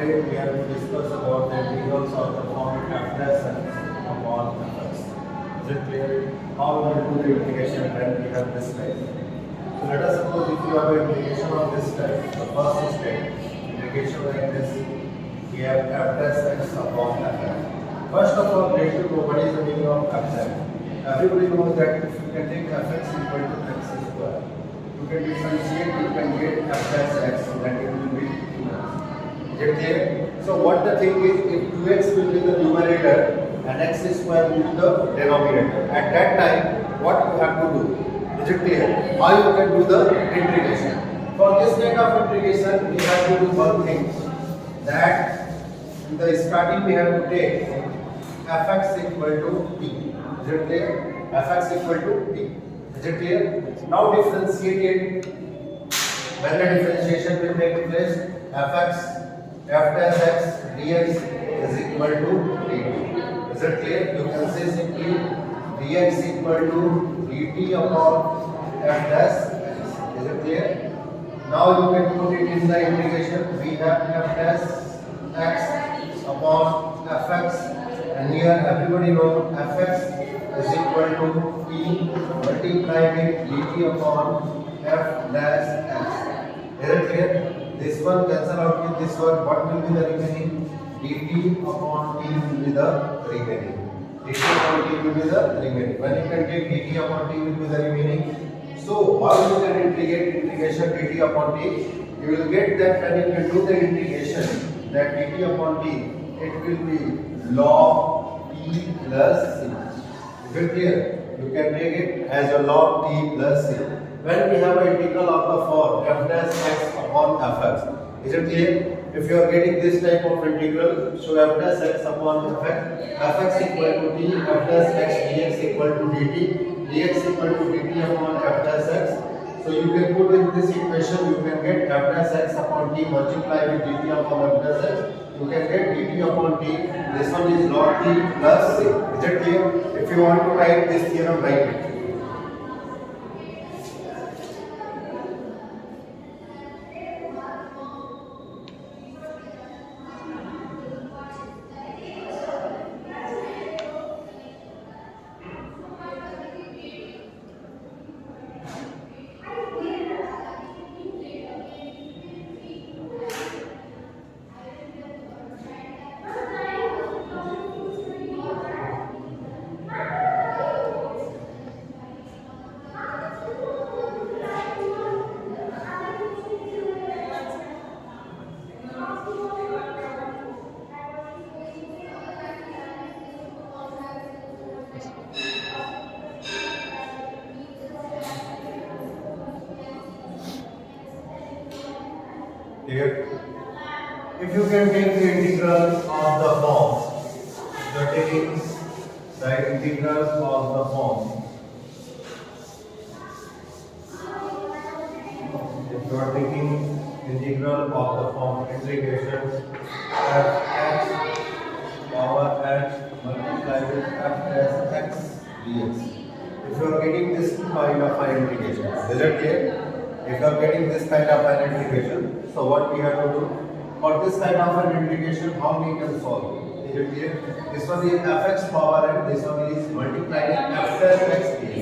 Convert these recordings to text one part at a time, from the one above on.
Today we have to discuss about the integrals of the form f dash x upon fx. Is it clear? How we will do the integration when we have this type? So let us suppose if you have an integration of this type, the first step, integration like this, we have f dash x upon fx. First of all, we need to know what is the meaning of f dash. Everybody knows that if you can take fx equal to x square, you can differentiate, you can get f dash x, that it will be 2x. Is it clear? So what the thing is, if 2x will be the numerator and x square will be the denominator, at that time what you have to do? Is it clear? How you can do the integration? For this kind of integration, we have to do one thing, that in the starting we have to take fx equal to t. Is it clear? Fx equal to t. Is it clear? Now differentiate it. When the differentiation will take place, fx f dash x dx is equal to dt. Is it clear? You can say simply dx equal to dt upon f dash x. Is it clear? Now you can put it in the integration. We have f dash x upon fx, and here everybody knows fx is equal to t multiplied with dt upon f dash x. Is it clear? This one cancel out with this one. What will be the remaining? dt upon t will be the remaining. dt upon t will be the remaining. When you can take dt upon t will be the remaining. So how you can integrate integration dt upon t? You will get that when you can do the integration, that dt upon t, it will be log t plus c. Is it clear? You can take it as a log t plus c. When we have an integral of the form f dash x upon fx, is it clear? If you are getting this type of integral, so f dash x upon fx equal to t, f dash x dx equal to dt, dx equal to dt upon f dash x. So you can put in this equation, you can get f dash x upon t multiply with dt upon f dash x. You can get dt upon t. This one is log t plus c. Is it clear? If you want to write this theorem, write it. Here, if you can take the integral of the form, you are taking the integral of the form. If you are taking integral of the form integration f(x) power x multiplied with f dash x dx. If you are getting this kind of an integration, is it clear? If you are getting this kind of an integration, so what we have to do? For this kind of an integration, how we can solve? Is it clear? This one is fx power and this one is multiplied with f dash x dx.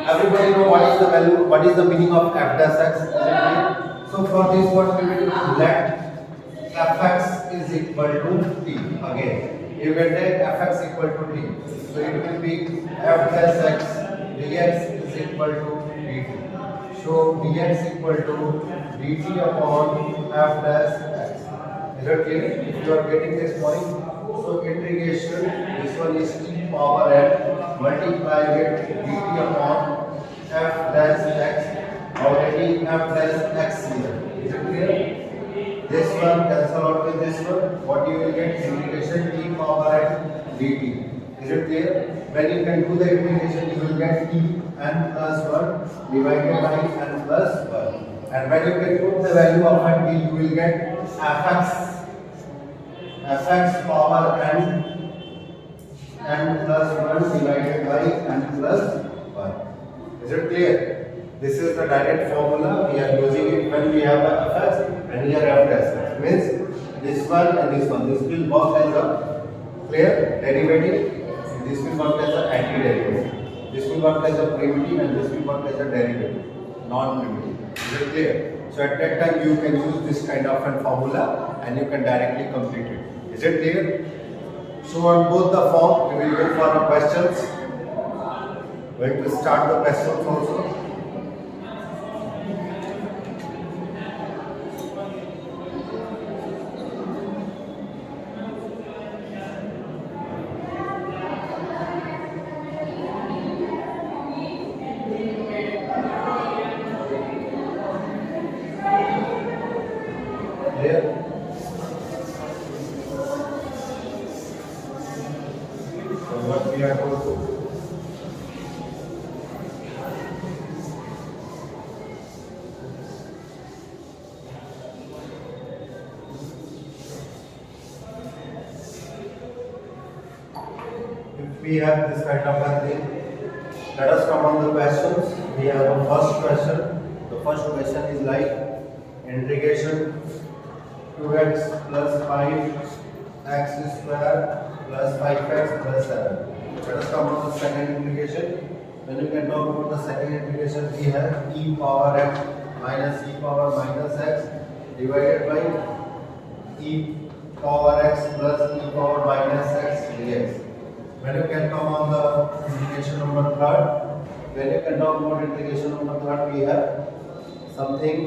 Everybody know what is the value, what is the meaning of f dash x? Is it clear? So for this, what we will do? Let fx is equal to t. Again, you will take fx equal to t. So it will be f dash x dx is equal to dt. So dx equal to dt upon f dash x. Is it clear? If you are getting this point, so integration, this one is t power n multiply with dt upon f dash x. Already f dash x here. Is it clear? This one cancel out with this one. What you will get? Integration t power n dt. Is it clear? When you can do the integration, you will get t n plus 1 divided by n plus 1. And when you can put the value of n, you will get fx power n plus 1 divided by n plus 1. Is it clear? This is the direct formula. We are using it when we have a fx and here f dash. Means this one and this one. This will work as a clear derivative. This will work as an antiderivative. This will work as a primitive and this will work as a derivative, non-primitive. Is it clear? So at that time you can use this kind of a formula and you can directly complete it. Is it clear? So on both the form we will go for the questions. Going to start the questions also. What we are going to if we have this kind of a thing, let us come on the questions. We have a first question. The first question is like integration 2x plus 5x square plus 5x plus 7. Let us come on the second integration. When you can talk about the second integration, we have e power x minus e power minus x divided by e power x plus e power minus x dx. When you can come on the integration number third, when you can talk about integration number third, we have something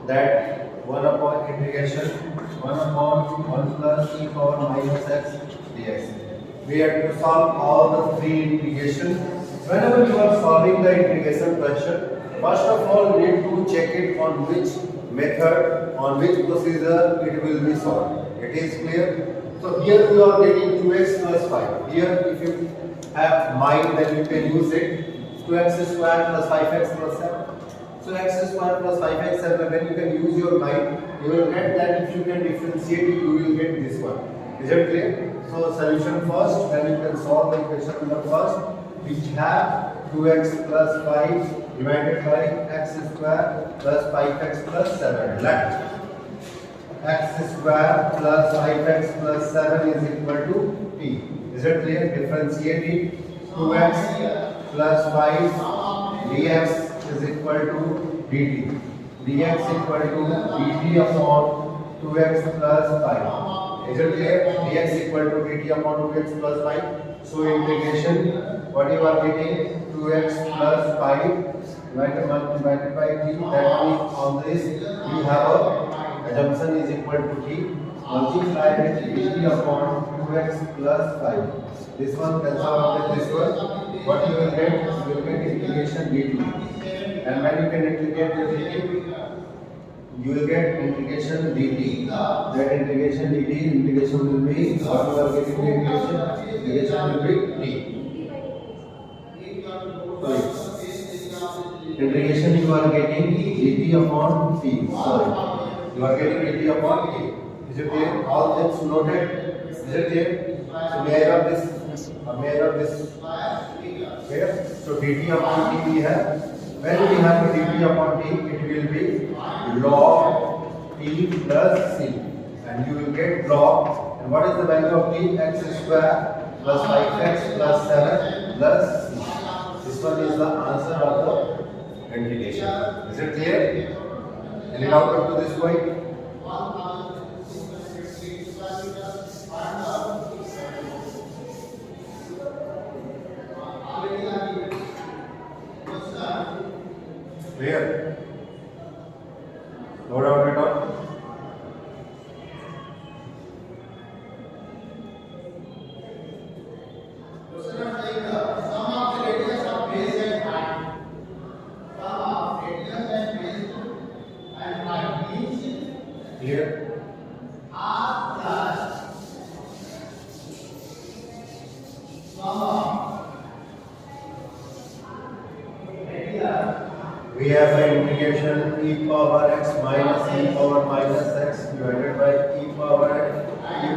that 1 upon integration 1 upon 1 plus e power minus x dx. We have to solve all the three integrations. Whenever you are solving the integration question, first of all you need to check it on which method, on which procedure it will be solved. It is clear? So here we are getting 2x plus 5. Here if you have mind then you can use it. 2x square plus 5x plus 7. So x square plus 5x 7, when you can use your mind, you will get that if you can differentiate it, you will get this one. Is it clear? So solution first, then you can solve the equation number first, which have 2x plus 5 divided by x square plus 5x plus 7. Let x square plus 5x plus 7 is equal to t. Is it clear? Differentiate it. 2x plus 5 dx is equal to dt. dx equal to dt upon 2x plus 5. Is it clear? Dx equal to dt upon 2x plus 5. So integration, what you are getting? 2x plus 5 divided by t. That means on this we have a assumption is equal to t. Multiply with dt upon 2x plus 5. This one cancel out with this one. What you will get? You will get integration dt. And when you can integrate the dt, you will get integration dt. That integration dt, integration will be, what you are getting the integration will be t. Integration you are getting dt upon t. Sorry, you are getting dt upon t. Is it clear? All things noted. Is it clear? So may I have this? May I have this? Clear? So dt upon t we have. When we have dt upon t, it will be log t plus c, and you will get log. And what is the value of t? X square plus 5x plus 7 plus c. This one is the answer of the integration. Is it clear? Any doubt up to this point? Clear? No doubt at all? Clear? We have an integration e power x minus e power minus x divided by e power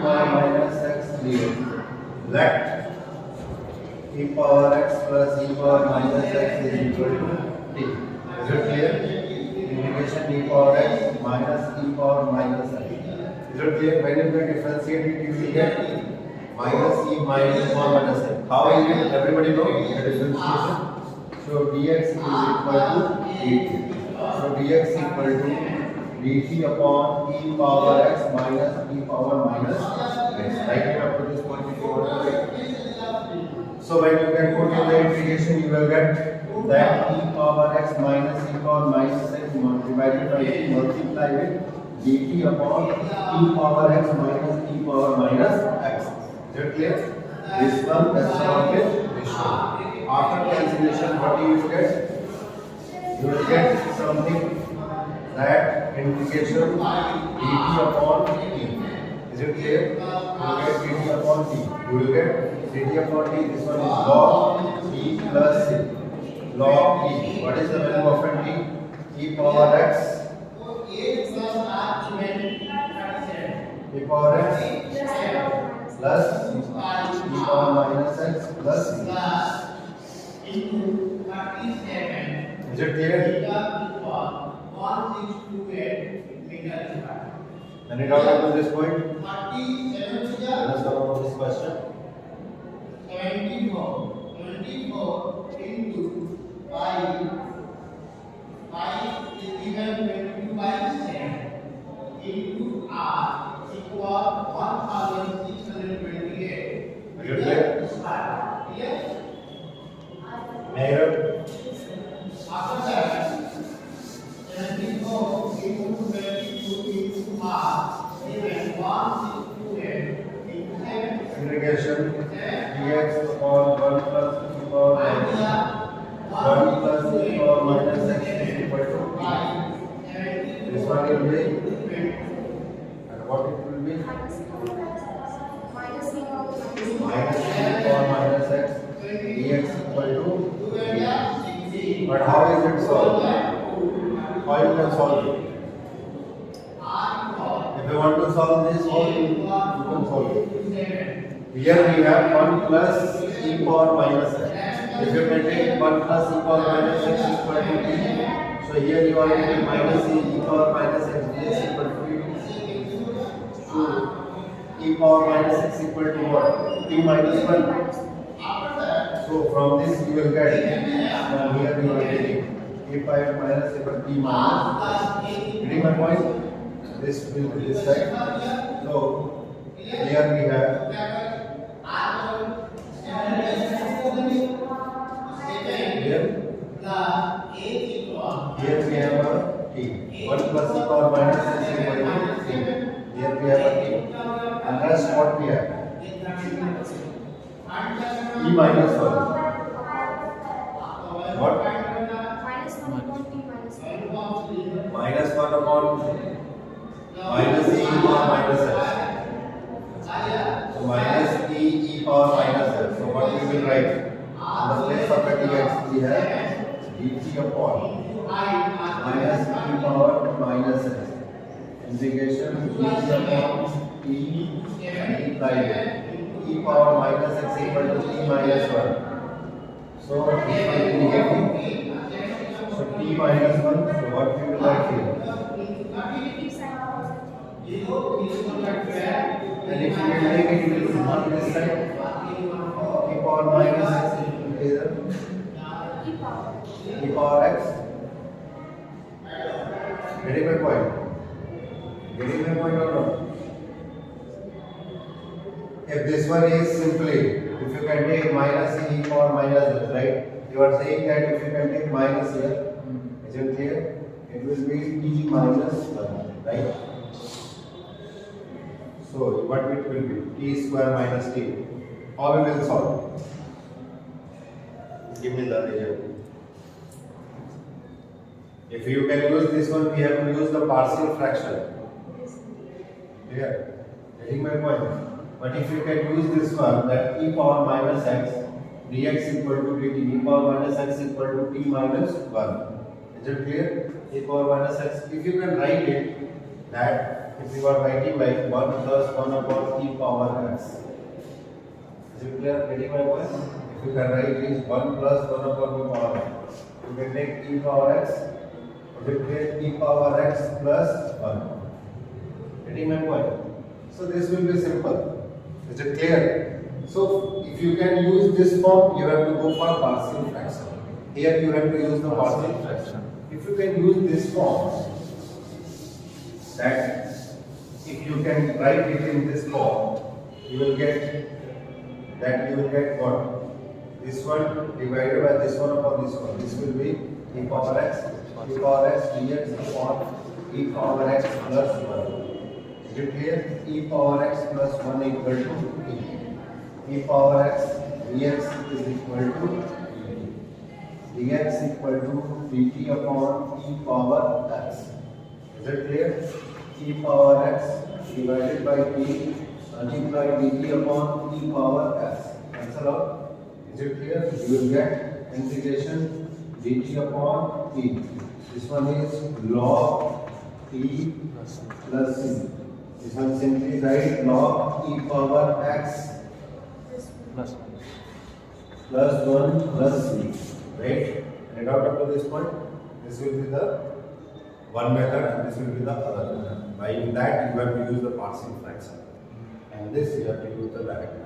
minus x dx. Let e power x plus e power minus x is equal to t. Is it clear? Integration e power x minus e power minus x. Is it it clear? When you can differentiate it, you will get minus e minus 1 minus x. How is it? Everybody know the differentiation. So dx is equal to dt. So dx equal to dt upon e power x minus e power minus x. Write it up to this point if you want to write. So when you can put in the integration, you will get that e power x minus e power minus x divided by e multiply with dt upon e power x minus e power minus x. Is it clear? This one cancel with this one. After cancellation, what do you get? You will get something that integration dt upon t. Is it clear? You will get dt upon t. You will get dt upon t. This one is log e plus c. Log e. What is the value of t? E power x. E power x plus e power minus x plus c. Is it clear? Any doubt up to this point? Let us talk about this question. 24 into 5 is given 22 by 7 into r equal 1628. Is it clear? Yes. Measure. After that, 74 into 22 into r given 1628 into 7. Integration dx upon 1 plus e power minus 1 plus e power minus x is equal to t. This one will be, and what it will be? Minus e power minus x dx equal to t. But how is it solved? How you can solve it? If you want to solve this, how you can solve it? Here we have 1 plus e power minus x. If you can take 1 plus e power minus x equal to t, so here you are getting minus e power minus x dx equal to t. So e power minus x equal to what? T minus 1. So from this you will get, and here you are getting e power minus equal to t minus. Getting my point? This will be this side. So here we have here we have a t. 1 plus e power minus x equal to t. Here we have a t. And rest what we have? E minus 1. What? Minus 1 upon minus e power minus x. So minus e power minus x. So what we will write? In the place of the dx we have dt upon minus e power minus x. Integration dt upon t multiplied e power minus x equal to t minus 1. So this will be negative. So t minus 1. So what we will write here? And if you will take it, it will be on this side. E power minus x will be there. E power x. Getting my point? Getting my point or not? If this one is simply, if you can take minus e power minus x, right? You are saying that if you can take minus here, is it clear? It will be t minus 1, right? So what it will be? T square minus t. How we will solve? Give me the result. If you can use this one, we have to use the partial fraction. Clear? Getting my point? But if you can use this one, that e power minus x dx equal to dt, e power minus x equal to t minus 1. Is it clear? E power minus x. If you can write it, that if you are writing like 1 plus 1 upon e power x. Is it clear? Getting my point? If you can write is 1 plus 1 upon e power x. You can take e power x. If you take e power x plus 1. Getting my point? So this will be simple. Is it clear? So if you can use this form, you have to go for partial fraction. Here you have to use the partial fraction. If you can use this form, that if you can write it in this form, you will get what? This one divided by this one upon this one. This will be e power x dx upon e power x plus 1. Is it clear? E power x plus 1 equal to e. E power x dx is equal to dx equal to dt upon e power x. Is it clear? E power x divided by t multiply dt upon e power x. Cancel out. Is it clear? You will get integration dt upon e. This one is log e plus c. This one simply write log e power x plus 1 plus c. Right? And out up to this point, this will be the one method and this will be the other method. By that you have to use the partial fraction. And this you have to use the direct method.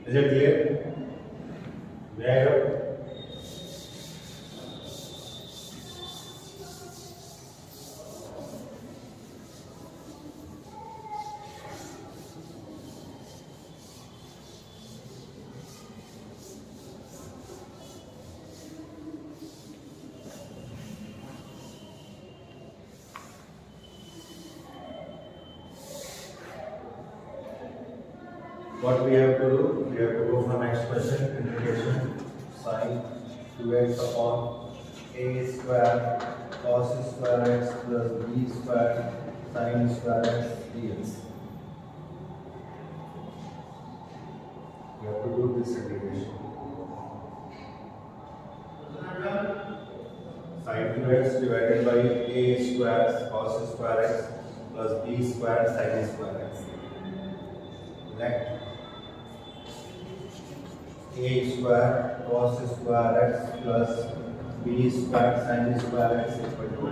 Is it clear? May I have? What we have to do? We have to go for next question. Integration sin 2x upon a square cos square x plus b square sin square x dx. We have to do this integration. Sin 2x divided by a square cos square x plus b square sin square x. Let a square cos square x plus b square sin square x equal to.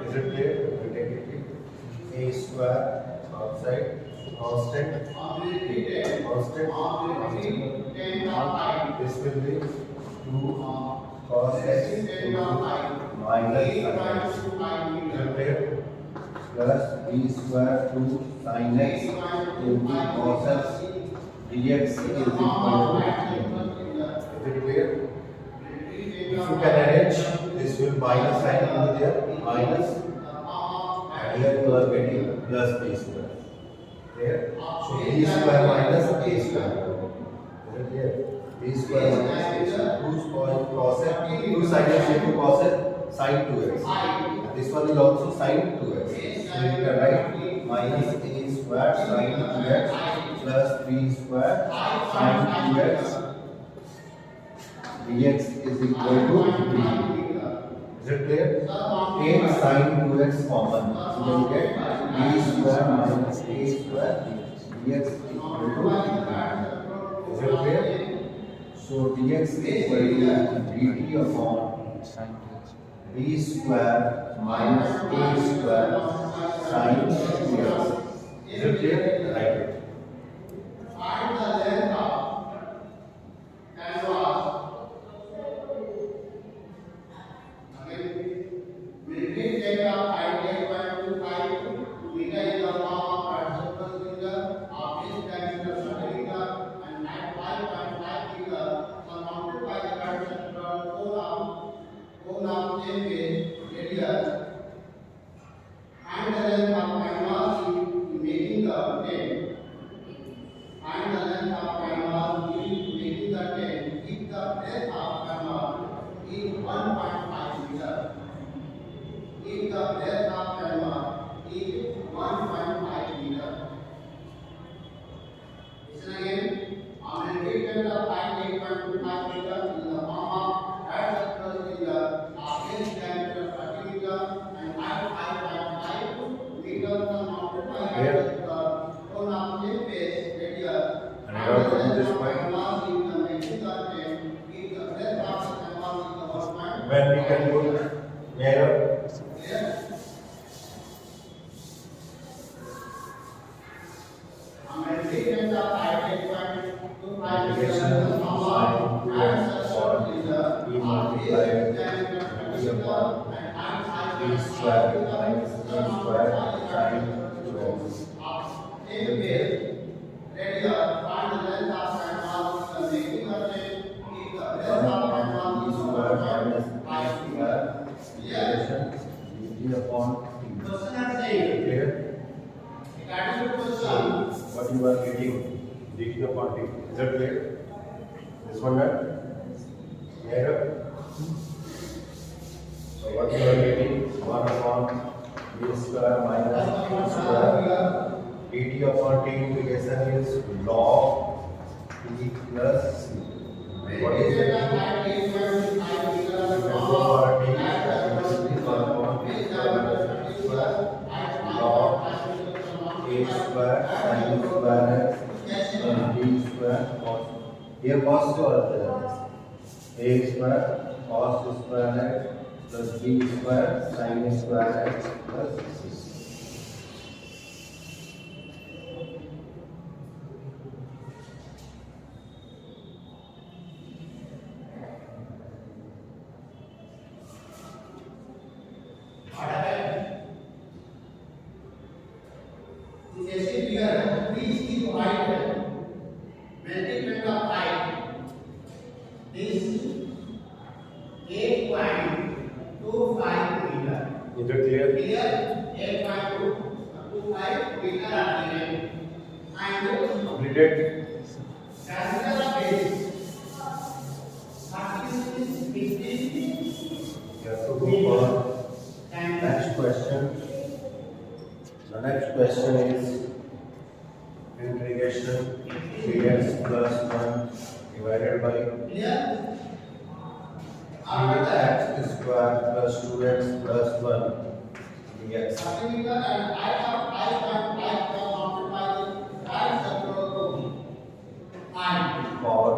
Is it clear? We take it. A square outside constant. This will be 2 cos x minus sin x. Is it clear? Plus b square 2 sin x into cos x dx is equal to. Is it clear? If you can arrange, this will minus sign into there, minus, and here you are getting plus b square. Clear? So b square minus a square. Is it clear? B square minus 2 cos x, 2 sin x into cos x, sin 2x. This one is also sin 2x. So you can write minus a square sin 2x plus b square sin 2x dx is equal to 3. Is it clear? Take sin 2x common. So you get b square minus a square dx is equal to 3. Is it clear? So dx is equal to dt upon b square minus a square sin 2x. Is it clear? Write it. Find the length of canvas. Again, we repeat data 5.25 meter is the form of circle figure of this diameter centimeter and 5.5 figure surmounted by the curtain from cone of same base radius and the length of canvas in making the plane. when we can put mirror. Integration sin 2x or e multiplied e upon b square minus b square sin 2x. What you are getting dt upon t. Is that clear? This one right? Mirror. So what you are getting 1 upon b square minus b square dt upon t integration is log t plus c. What is the t? Over t is 1 upon b square minus b square log a square sin square x plus b square cos. Here cos to a square cos square x plus b square sin square x plus c. Is it clear? Completed. Yes, so go for next question. The next question is integration 3x plus 1 divided by 3x square plus 2x plus 1 dx. Power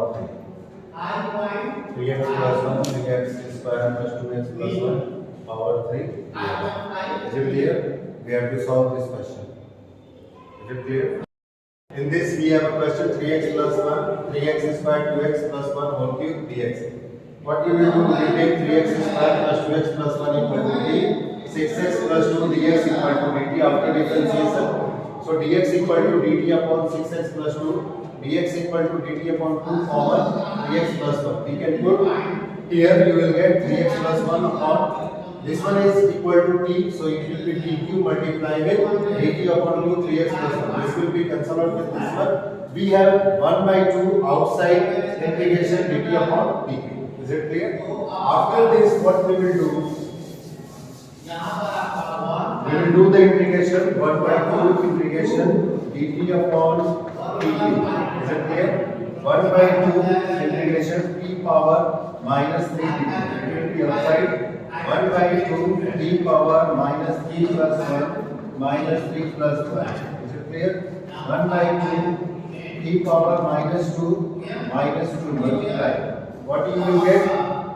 3x plus 1 3x square plus 2x plus 1 power 3. Is it clear? We have to solve this question. Is it clear? In this we have a question 3x plus 1 3x square 2x plus 1 whole cube dx. What you will do, you take 3x square plus 2x plus 1 equal to 3, 6x plus 2 dx equal to dt after differentiation. So dx equal to dt upon 6x plus 2, dx equal to dt upon 2 common 3x plus 1. We can put here, you will get 3x plus 1 upon, this one is equal to t, so it will be dq multiplied with dt upon 2 3x plus 1. This will be cancelled out with this one. We have 1 by 2 outside integration dt upon dq. Is it clear? After this, what we will do? We will do the integration 1 by 2 integration dt upon dt. Is it clear? 1 by 2 integration p power minus 3 dt. It will be outside 1 by 2 p power minus 3 plus 1 minus 3 plus 1. Is it clear? 1 by 2 p power minus 2 multiply. What you will get?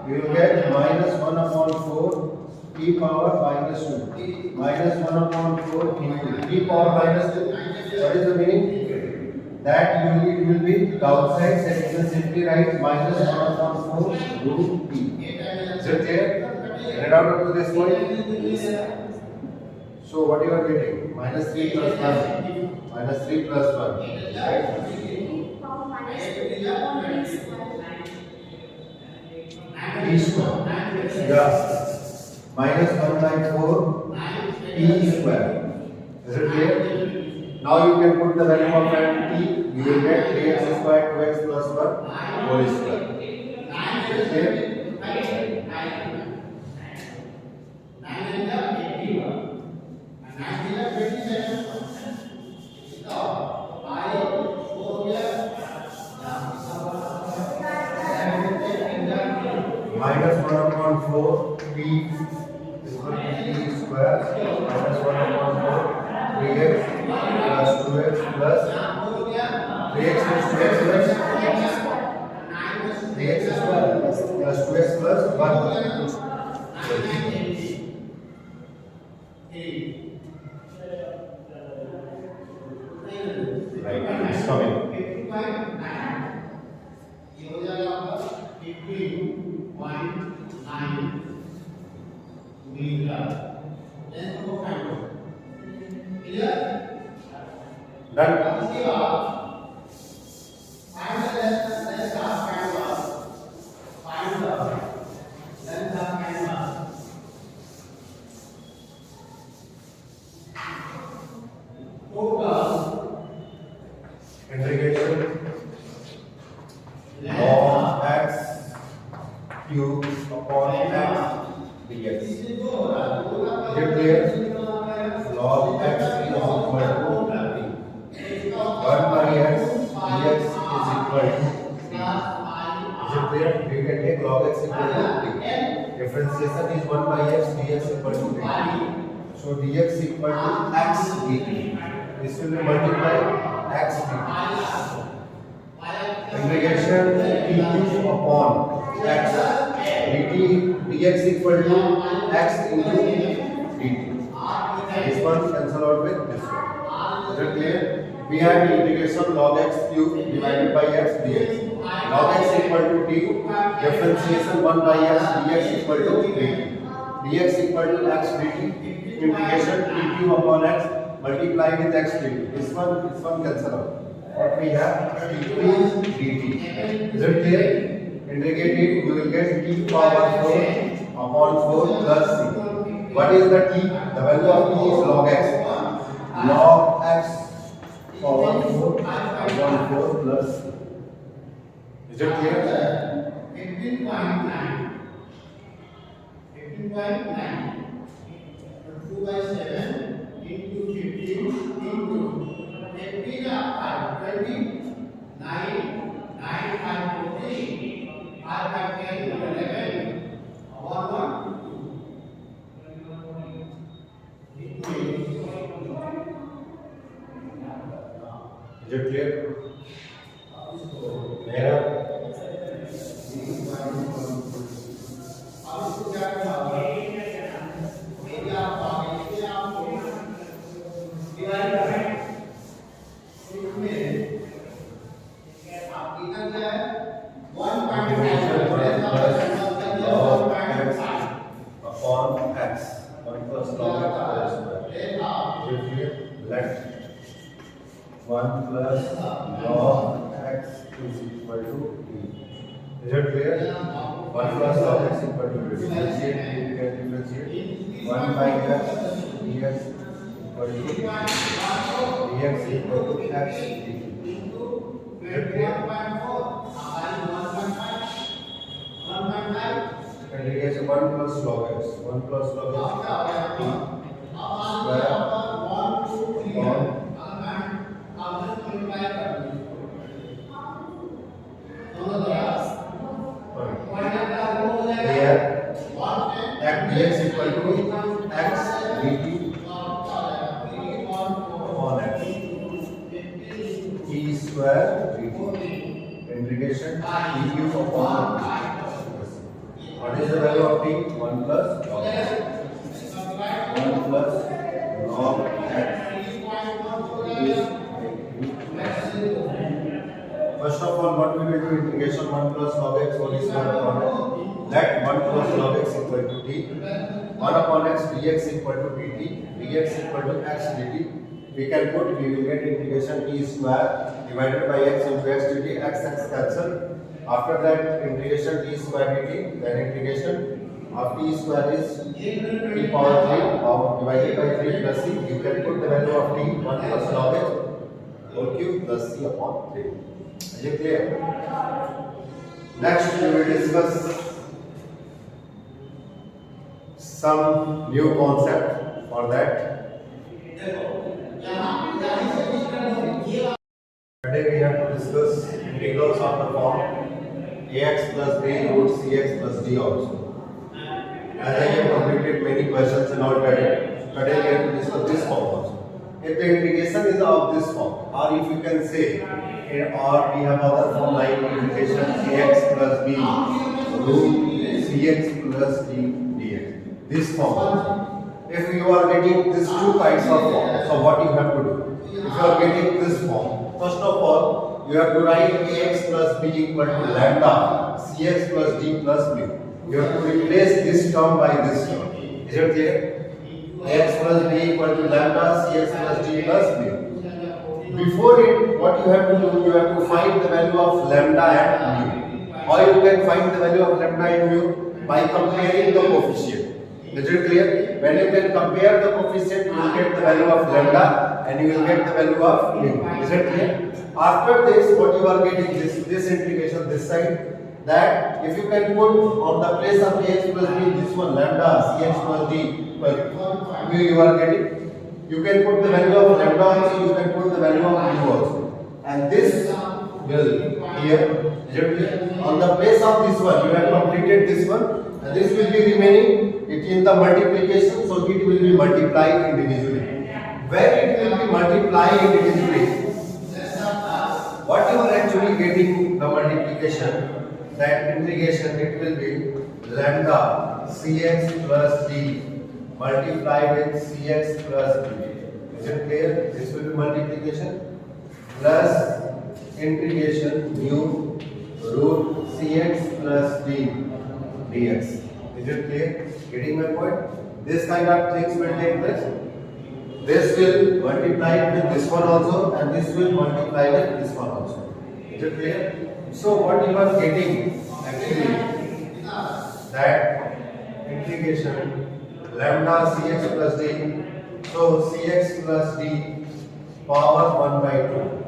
You will get minus 1 upon 4 p power minus 2. Minus 1 upon 4 into p power minus 2. What is the meaning? That it will be the outside set. You can simply write minus 1 upon 4 root p. Is it clear? Get it out up to this point. So what you are getting? Minus 3 plus 1. Minus 3 plus 1. Right? P square. Yeah. Minus 1 by 4 p square. Is it clear? Now you can put the value of t. You will get 3x square 2x plus 1 whole square. Is it clear? Minus 1 upon 4 p is equal to p square minus 1 upon 4 3x plus 2x plus 3x plus 2x plus 3x square plus 2x plus 1. 0.9 meter. Then go find. Clear? Done. Once you are find the length of canvas. Find the length of canvas. Total Integration length log x cube upon x dx. This is good. Is it clear? Log x is equal to 1 by x dx is equal to t. Is it clear? We can take log x equal to t. Differentiation is 1 by x dx equal to t. So dx equal to x dt. This will be multiplied x dt. Integration dt upon x dt dx equal to x into dt. This one cancel out with this one. Is it clear? We have the integration log x cube divided by x dx. Log x equal to t. Differentiation 1 by x dx equal to dt. Dx equal to x dt. Integration t cube upon x multiply with x dt. This one cancel out. What we have t cube dt. Is it clear? Integrate it, you will get t power 4 upon 4 plus c. What is the t? The value of t is log x. Log x power 4 upon 4 plus c. Is it clear? 15.9. 15.9. 2 by 7 into 15 into 15 5 20 9 9 5 14 5 by 10 11 1 Is it clear? Yeah. Upon x 1 plus log x whole square. Is it clear? Let 1 plus log x is equal to t. Is it clear? 1 plus log x equal to differentiate. We can differentiate 1 by x dx equal to dx equal to x dt. Is it clear? Integration 1 plus log x. 1 plus log x square here x dx equal to x dt upon x t square dt. Integration t cube upon t. What is the value of t? 1 plus log x. 1 plus log x. First of all, what we will do integration 1 plus log x whole square upon x. Let 1 plus log x equal to t. 1 upon x dx equal to dt. Dx equal to x dt. We can put, we will get integration t square divided by x into x dt. X cancel. After that integration t square dt, then integration of t square is t power 3 or divided by 3 plus c. You can put the value of t 1 plus log x whole cube plus c upon 3. Is it clear? Next we will discuss some new concept for that. Today we have to discuss integrals of the form ax plus b root cx plus d also. As I have completed many questions and already, today we have to discuss this form also. If the integration is of this form, or if you can say, or we have other form like integration ax plus b root cx plus d dx. This form. If you are getting these two kinds of form, so what you have to do? If you are getting this form, first of all, you have to write ax plus b equal to lambda cx plus d plus mu. You have to replace this term by this term. Is it clear? Ax plus b equal to lambda cx plus d plus mu. Before it, what you have to do, you have to find the value of lambda and mu. How you can find the value of lambda and mu? By comparing the coefficient. Is it clear? When you can compare the coefficient, you will get the value of lambda and you will get the value of mu. Is it clear? After this, what you are getting this integration this side. That if you can put on the place of ax plus b this one lambda cx plus d mu you are getting. You can put the value of lambda also, you can put the value of mu also. And this will here on the place of this one, you have completed this one, and this will be remaining it in the multiplication, so it will be multiplied individually. When it will be multiplied individually, what you are actually getting the multiplication, that integration, it will be lambda cx plus d multiplied with cx plus d. Is it clear? This will be multiplication plus integration mu root cx plus d dx. Is it clear? Getting my point? This kind of things will take place. This will multiply with this one also, and this will multiply with this one also. Is it clear? So what you are getting actually, that integration lambda cx plus d, so cx plus d power 1 by 2.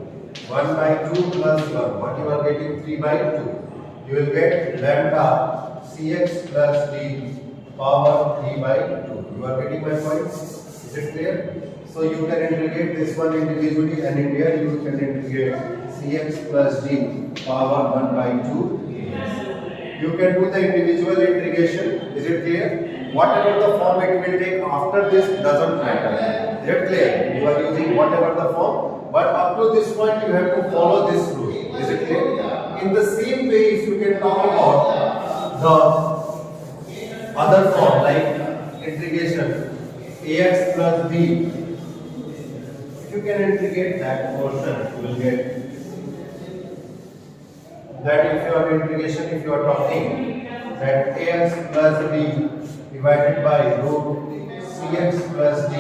1 by 2 plus 1, what you are getting 3 by 2. You will get lambda cx plus d power 3 by 2. You are getting my point? Is it clear? So you can integrate this one individually, and in here you can integrate cx plus d power 1 by 2. You can do the individual integration. Is it clear? Whatever the form it will take after this doesn't matter. Is it clear? You are using whatever the form, but up to this point you have to follow this rule. Is it clear? In the same way, if you can talk about the other form like integration ax plus b, if you can integrate that portion, you will get that. If you are integration, if you are talking that ax plus b divided by root cx plus d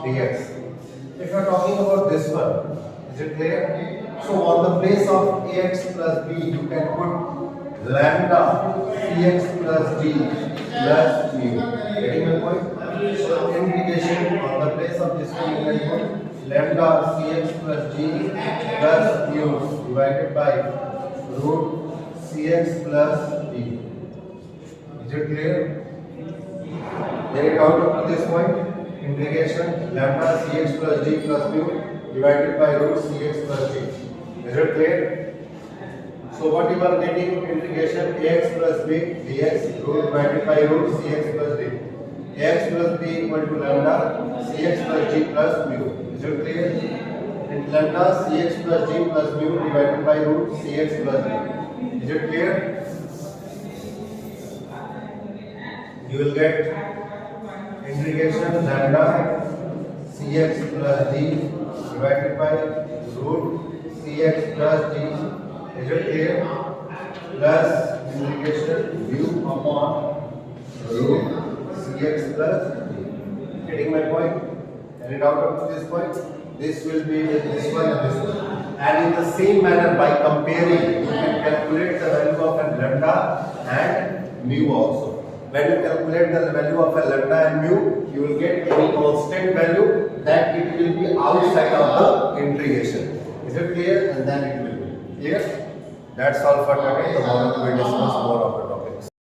dx. If you are talking about this one, is it clear? So on the place of ax plus b, you can put lambda cx plus d plus mu. Getting my point? So integration on the place of this one, you can put lambda cx plus d plus mu divided by root cx plus d. Is it clear? Get it out up to this point. Integration lambda cx plus d plus mu divided by root cx plus d. Is it clear? So what you are getting, integration ax plus b dx root divided by root cx plus d. Ax plus b equal to lambda cx plus d plus mu. Is it clear? And lambda cx plus d plus mu divided by root cx plus d. Is it clear? You will get integration lambda cx plus d divided by root cx plus d. Is it clear? Plus integration mu upon root cx plus d. Getting my point? And it out up to this point, this will be with this one and this one. And in the same manner, by comparing, you can calculate the value of a lambda and mu also. When you calculate the value of a lambda and mu, you will get any constant value that it will be outside of the integration. Is it clear? And then it will be clear. That's all for today. Tomorrow we will discuss more of the topics.